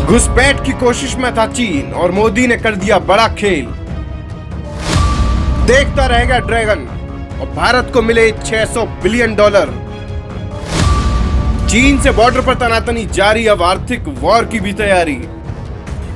घुसपैठ की कोशिश में था चीन और मोदी ने कर दिया बड़ा खेल। देखता रहेगा ड्रैगन और भारत को मिले $600 बिलियन। चीन से बॉर्डर पर तनातनी जारी, अब आर्थिक वॉर की भी तैयारी।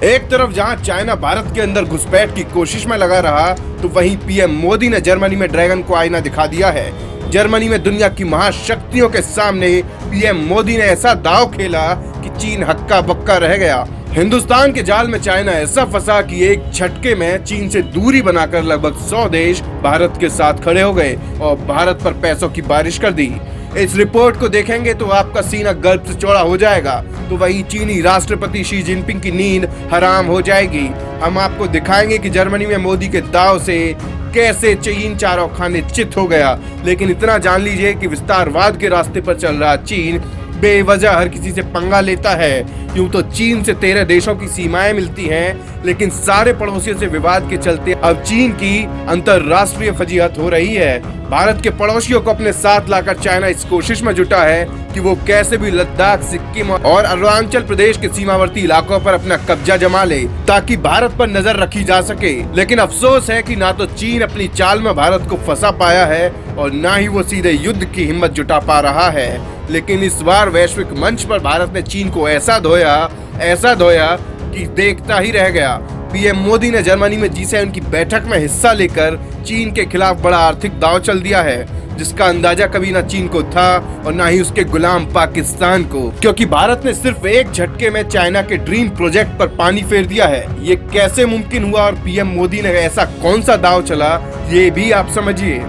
एक तरफ जहां चाइना भारत के अंदर घुसपैठ की कोशिश में लगा रहा, तो वहीं पीएम मोदी ने जर्मनी में ड्रैगन को आईना दिखा दिया है। जर्मनी में दुनिया की महाशक्तियों के सामने पीएम मोदी ने ऐसा दांव खेला कि चीन हक्का बक्का रह गया। हिंदुस्तान के जाल में चाइना ऐसा फंसा कि एक झटके में चीन से दूरी बनाकर लगभग 100 देश भारत के साथ खड़े हो गए और भारत पर पैसों की बारिश कर दी। इस रिपोर्ट को देखेंगे तो आपका सीना गर्व से चौड़ा हो जाएगा, तो वहीं चीनी राष्ट्रपति शी जिनपिंग की नींद हराम हो जाएगी। हम आपको दिखाएंगे कि जर्मनी में मोदी के दांव से कैसे चीन चारों खाने चित हो गया। लेकिन इतना जान लीजिए कि विस्तारवाद के रास्ते पर चल रहा चीन बेवजह हर किसी से पंगा लेता है। यूं तो चीन से 13 देशों की सीमाएं मिलती हैं, लेकिन सारे पड़ोसियों से विवाद के चलते अब चीन की अंतरराष्ट्रीय फजीहत हो रही है। भारत के पड़ोसियों को अपने साथ लाकर चाइना इस कोशिश में जुटा है कि वो कैसे भी लद्दाख, सिक्किम और अरुणाचल प्रदेश के सीमावर्ती इलाकों पर अपना कब्जा जमा ले, ताकि भारत पर नजर रखी जा सके। लेकिन अफसोस है कि ना तो चीन अपनी चाल में भारत को फंसा पाया है और ना ही वो सीधे युद्ध की हिम्मत जुटा पा रहा है। लेकिन इस बार वैश्विक मंच पर भारत ने चीन को ऐसा धोया कि देखता ही रह गया। पीएम मोदी ने जर्मनी में G7 की बैठक में हिस्सा लेकर चीन के खिलाफ बड़ा आर्थिक दांव चल दिया है, जिसका अंदाजा कभी ना चीन को था और ना ही उसके गुलाम पाकिस्तान को, क्योंकि भारत ने सिर्फ एक झटके में चाइना के ड्रीम प्रोजेक्ट पर पानी फेर दिया है। ये कैसे मुमकिन हुआ और पीएम मोदी ने ऐसा कौन सा दांव चला, ये भी आप समझिए।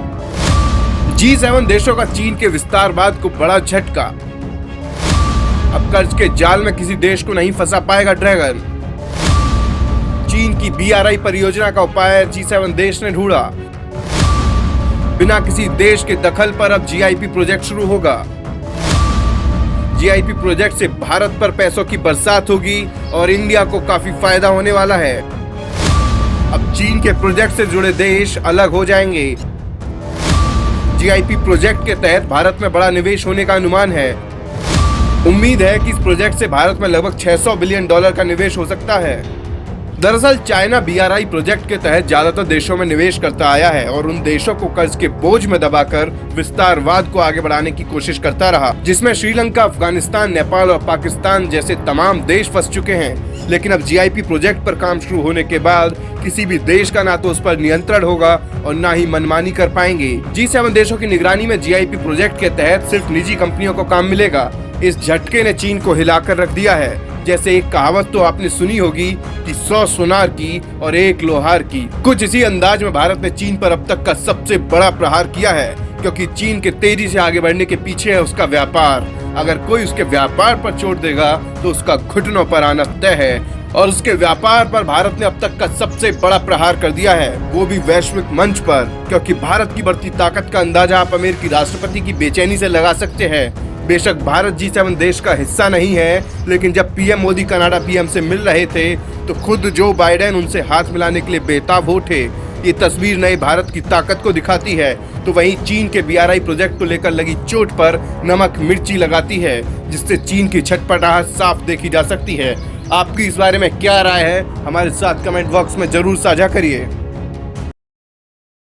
G7 देशों का चीन के विस्तारवाद को बड़ा झटका। अब कर्ज के जाल में किसी देश को नहीं फंसा पाएगा ड्रैगन। चीन की BRI परियोजना का उपाय G7 देश ने ढूंढा। बिना किसी देश के दखल पर अब GIP प्रोजेक्ट शुरू होगा। GIP प्रोजेक्ट से भारत पर पैसों की बरसात होगी और इंडिया को काफी फायदा होने वाला है। अब चीन के प्रोजेक्ट से जुड़े देश अलग हो जाएंगे। GIP प्रोजेक्ट के तहत भारत में बड़ा निवेश होने का अनुमान है। उम्मीद है कि इस प्रोजेक्ट से भारत में लगभग $600 बिलियन का निवेश हो सकता है। दरअसल चाइना BRI प्रोजेक्ट के तहत ज्यादातर देशों में निवेश करता आया है और उन देशों को कर्ज के बोझ में दबाकर विस्तारवाद को आगे बढ़ाने की कोशिश करता रहा, जिसमें श्रीलंका, अफगानिस्तान, नेपाल और पाकिस्तान जैसे तमाम देश फंस चुके हैं। लेकिन अब GIP प्रोजेक्ट पर काम शुरू होने के बाद किसी भी देश का ना तो उस पर नियंत्रण होगा और ना ही मनमानी कर पाएंगे। G7 देशों की निगरानी में GIP प्रोजेक्ट के तहत सिर्फ निजी कंपनियों को काम मिलेगा। इस झटके ने चीन को हिलाकर रख दिया है। जैसे एक कहावत तो आपने सुनी होगी कि 100 सुनार की और 1 लोहार की। कुछ इसी अंदाज में भारत ने चीन पर अब तक का सबसे बड़ा प्रहार किया है, क्योंकि चीन के तेजी से आगे बढ़ने के पीछे है उसका व्यापार। अगर कोई उसके व्यापार पर चोट देगा तो उसका घुटनों पर आना तय है, और उसके व्यापार पर भारत ने अब तक का सबसे बड़ा प्रहार कर दिया है, वो भी वैश्विक मंच पर। क्योंकि भारत की बढ़ती ताकत का अंदाजा आप अमेरिकी राष्ट्रपति की बेचैनी से लगा सकते हैं। बेशक भारत G7 देश का हिस्सा नहीं है, लेकिन जब पीएम मोदी कनाडा पीएम से मिल रहे थे तो खुद जो बाइडेन उनसे हाथ मिलाने के लिए बेताब हो थे। ये तस्वीर नए भारत की ताकत को दिखाती है। तो वहीं चीन के BRI प्रोजेक्ट को लेकर लगी चोट पर नमक मिर्ची लगाती है, जिससे चीन की छटपटाहट साफ देखी जा सकती है। आपकी इस बारे में क्या राय है, हमारे साथ कमेंट बॉक्स में जरूर साझा करिए।